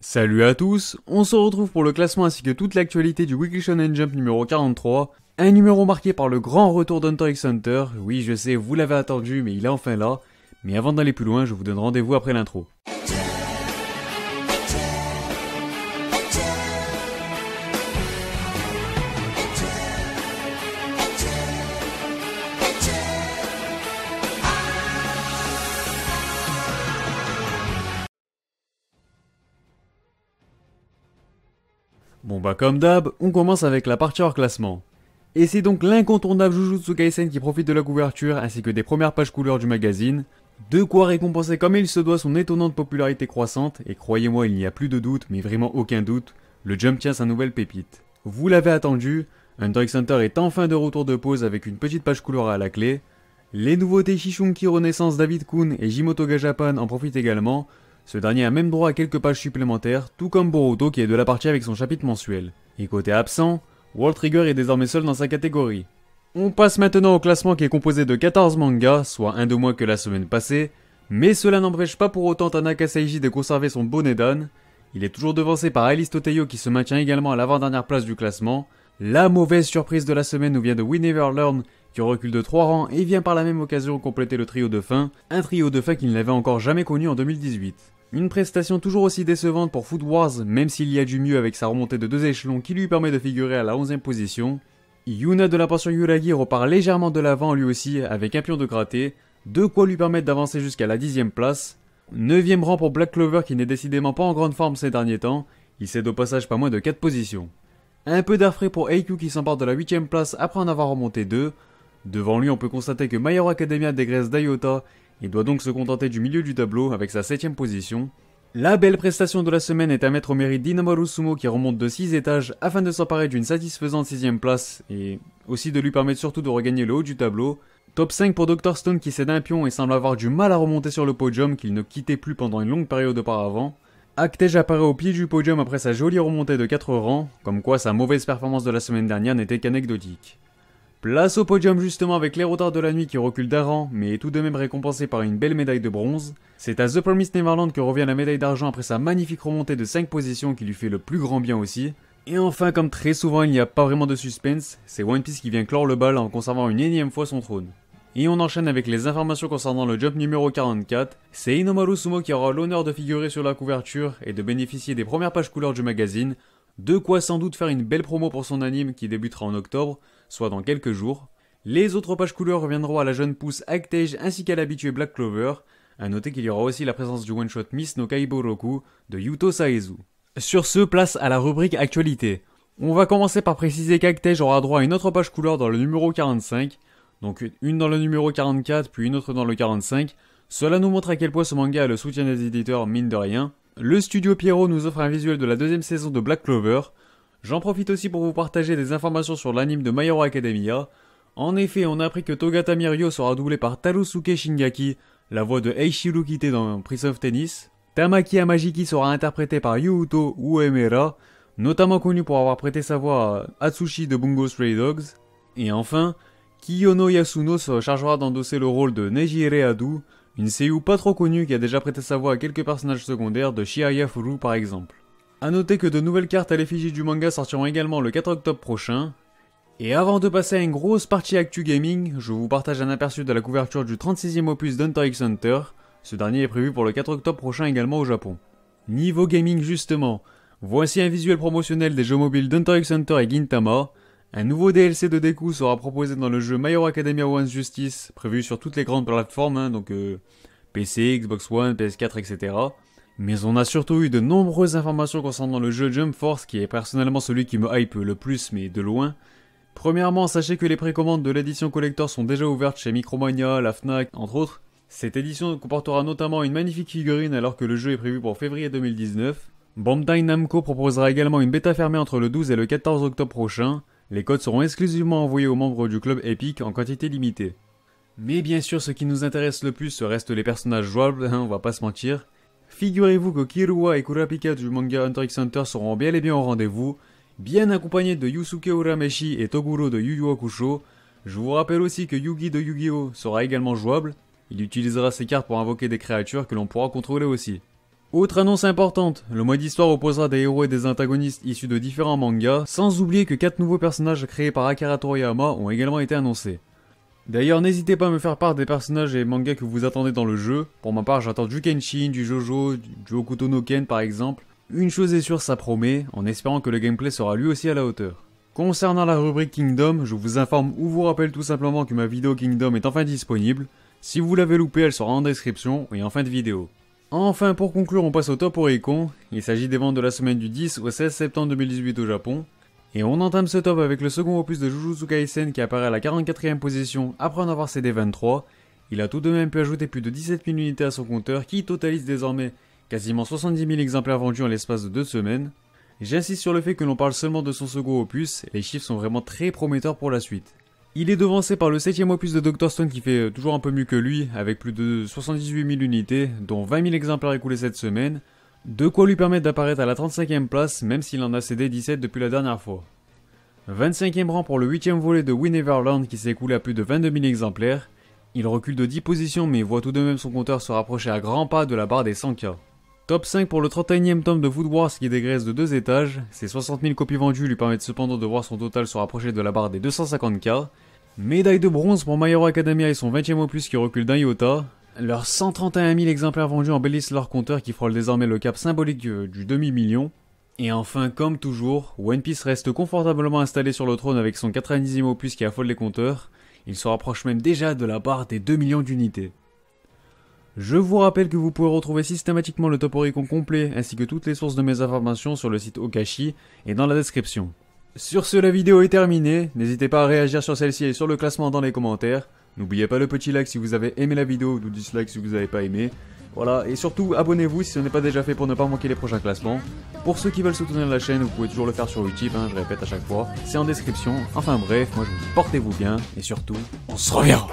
Salut à tous, on se retrouve pour le classement ainsi que toute l'actualité du Weekly Shonen Jump numéro 43, un numéro marqué par le grand retour d'Hunter x Hunter. Oui, je sais, vous l'avez attendu, mais il est enfin là. Mais avant d'aller plus loin, je vous donne rendez-vous après l'intro. Bon bah comme d'hab, on commence avec la partie hors classement. Et c'est donc l'incontournable Jujutsu Kaisen qui profite de la couverture ainsi que des premières pages couleurs du magazine. De quoi récompenser comme il se doit son étonnante popularité croissante, et croyez-moi il n'y a plus de doute, mais vraiment aucun doute, le Jump tient sa nouvelle pépite. Vous l'avez attendu, Hunter x Hunter est enfin de retour de pause avec une petite page couleur à la clé. Les nouveautés Shishunki Renaissance David Kun et Jimotoga Japan en profitent également. Ce dernier a même droit à quelques pages supplémentaires, tout comme Boruto qui est de la partie avec son chapitre mensuel. Et côté absent, World Trigger est désormais seul dans sa catégorie. On passe maintenant au classement qui est composé de 14 mangas, soit un de moins que la semaine passée, mais cela n'empêche pas pour autant Tanaka Seiji de conserver son bonnet d'âne. Il est toujours devancé par Alice Toteyo qui se maintient également à l'avant-dernière place du classement. La mauvaise surprise de la semaine nous vient de We Never Learn, qui recule de 3 rangs et vient par la même occasion compléter le trio de fin, un trio de fin qu'il n'avait encore jamais connu en 2018. Une prestation toujours aussi décevante pour Food Wars, même s'il y a du mieux avec sa remontée de 2 échelons qui lui permet de figurer à la 11e position. Yuna de la pension Yuragi repart légèrement de l'avant lui aussi avec un pion de gratté, de quoi lui permettre d'avancer jusqu'à la 10e place. 9e rang pour Black Clover qui n'est décidément pas en grande forme ces derniers temps, il cède au passage pas moins de 4 positions. Un peu d'air frais pour Eikyu qui s'empare de la 8e place après en avoir remonté 2. Devant lui on peut constater que My Hero Academia dégraisse Daiota. Il doit donc se contenter du milieu du tableau avec sa 7ème position. La belle prestation de la semaine est à mettre au mérite d'Inomaru Sumo qui remonte de 6 étages afin de s'emparer d'une satisfaisante 6ème place et aussi de lui permettre surtout de regagner le haut du tableau. Top 5 pour Dr Stone qui cède un pion et semble avoir du mal à remonter sur le podium qu'il ne quittait plus pendant une longue période auparavant. Actej apparaît au pied du podium après sa jolie remontée de 4 rangs, comme quoi sa mauvaise performance de la semaine dernière n'était qu'anecdotique. Place au podium justement avec les retards de la nuit qui recule d'un rang, mais est tout de même récompensé par une belle médaille de bronze. C'est à The Promised Neverland que revient la médaille d'argent après sa magnifique remontée de 5 positions qui lui fait le plus grand bien aussi. Et enfin, comme très souvent il n'y a pas vraiment de suspense, c'est One Piece qui vient clore le bal en conservant une énième fois son trône. Et on enchaîne avec les informations concernant le Jump numéro 44, c'est Inomaru Sumo qui aura l'honneur de figurer sur la couverture et de bénéficier des premières pages couleurs du magazine, de quoi sans doute faire une belle promo pour son anime qui débutera en octobre, soit dans quelques jours. Les autres pages couleurs reviendront à la jeune pousse Actej ainsi qu'à l'habitué Black Clover. A noter qu'il y aura aussi la présence du one-shot Miss no Kaiboroku de Yuto Saezu. Sur ce, place à la rubrique actualité. On va commencer par préciser qu'Actej aura droit à une autre page couleur dans le numéro 45, donc une dans le numéro 44 puis une autre dans le 45. Cela nous montre à quel point ce manga a le soutien des éditeurs mine de rien. Le studio Pierrot nous offre un visuel de la 2ème saison de Black Clover. J'en profite aussi pour vous partager des informations sur l'anime de My Hero Academia. En effet, on a appris que Togata Mirio sera doublé par Tarusuke Shingaki, la voix de Eiichiro Kite dans Prince of Tennis. Tamaki Amajiki sera interprété par Yuuto Uemura, notamment connu pour avoir prêté sa voix à Atsushi de Bungo Stray Dogs. Et enfin, Kiyono Yasuno se chargera d'endosser le rôle de Nejire Adu, une seiyuu pas trop connue qui a déjà prêté sa voix à quelques personnages secondaires de Shihaya Furu par exemple. A noter que de nouvelles cartes à l'effigie du manga sortiront également le 4 octobre prochain. Et avant de passer à une grosse partie Actu Gaming, je vous partage un aperçu de la couverture du 36e opus d'Hunter x Hunter. Ce dernier est prévu pour le 4 octobre prochain également au Japon. Niveau gaming justement, voici un visuel promotionnel des jeux mobiles d'Hunter x Hunter et Gintama. Un nouveau DLC de Deku sera proposé dans le jeu My Hero Academia One's Justice, prévu sur toutes les grandes plateformes, donc PC, Xbox One, PS4, etc. Mais on a surtout eu de nombreuses informations concernant le jeu Jump Force qui est personnellement celui qui me hype le plus mais de loin. Premièrement, sachez que les précommandes de l'édition collector sont déjà ouvertes chez Micromania, la Fnac, entre autres. Cette édition comportera notamment une magnifique figurine alors que le jeu est prévu pour février 2019. Bandai Namco proposera également une bêta fermée entre le 12 et le 14 octobre prochain. Les codes seront exclusivement envoyés aux membres du club Epic en quantité limitée. Mais bien sûr, ce qui nous intéresse le plus, ce reste les personnages jouables, on va pas se mentir. Figurez-vous que Killua et Kurapika du manga Hunter x Hunter seront bel et bien au rendez-vous, bien accompagnés de Yusuke Urameshi et Toguro de Yu Yu Hakusho. Je vous rappelle aussi que Yugi de Yu-Gi-Oh sera également jouable, il utilisera ses cartes pour invoquer des créatures que l'on pourra contrôler aussi. Autre annonce importante, le mois d'histoire opposera des héros et des antagonistes issus de différents mangas, sans oublier que 4 nouveaux personnages créés par Akira Toriyama ont également été annoncés. D'ailleurs, n'hésitez pas à me faire part des personnages et mangas que vous attendez dans le jeu. Pour ma part, j'attends du Kenshin, du Jojo, du Hokuto no Ken par exemple. Une chose est sûre, ça promet, en espérant que le gameplay sera lui aussi à la hauteur. Concernant la rubrique Kingdom, je vous informe ou vous rappelle tout simplement que ma vidéo Kingdom est enfin disponible. Si vous l'avez loupé, elle sera en description et en fin de vidéo. Enfin, pour conclure, on passe au top Oricon. Il s'agit des ventes de la semaine du 10 au 16 septembre 2018 au Japon. Et on entame ce top avec le second opus de Jujutsu Kaisen qui apparaît à la 44e position après en avoir cédé 23. Il a tout de même pu ajouter plus de 17 000 unités à son compteur qui totalise désormais quasiment 70 000 exemplaires vendus en l'espace de 2 semaines. J'insiste sur le fait que l'on parle seulement de son second opus, les chiffres sont vraiment très prometteurs pour la suite. Il est devancé par le 7ème opus de Dr. Stone qui fait toujours un peu mieux que lui, avec plus de 78 000 unités, dont 20 000 exemplaires écoulés cette semaine. De quoi lui permettre d'apparaître à la 35e place, même s'il en a cédé 17 depuis la dernière fois. 25e rang pour le 8ème volet de Win Everland qui s'est écoulé à plus de 22 000 exemplaires. Il recule de 10 positions mais voit tout de même son compteur se rapprocher à grands pas de la barre des 100K. Top 5 pour le 31e tome de Food Wars qui dégraisse de 2 étages. Ses 60 000 copies vendues lui permettent cependant de voir son total se rapprocher de la barre des 250K. Médaille de bronze pour My Hero Academia et son 20ème opus qui recule d'un iota. Leurs 131 000 exemplaires vendus embellissent leur compteur qui frôle désormais le cap symbolique du demi-million. Et enfin, comme toujours, One Piece reste confortablement installé sur le trône avec son 90e opus qui affole les compteurs. Il se rapproche même déjà de la barre des 2 millions d'unités. Je vous rappelle que vous pouvez retrouver systématiquement le top Oricon complet ainsi que toutes les sources de mes informations sur le site Okashi et dans la description. Sur ce, la vidéo est terminée, n'hésitez pas à réagir sur celle-ci et sur le classement dans les commentaires. N'oubliez pas le petit like si vous avez aimé la vidéo ou dislike si vous n'avez pas aimé. Voilà, et surtout abonnez-vous si ce n'est pas déjà fait pour ne pas manquer les prochains classements. Pour ceux qui veulent soutenir la chaîne, vous pouvez toujours le faire sur Utip, je répète à chaque fois. C'est en description. Enfin bref, moi je vous dis portez-vous bien et surtout, on se reverra.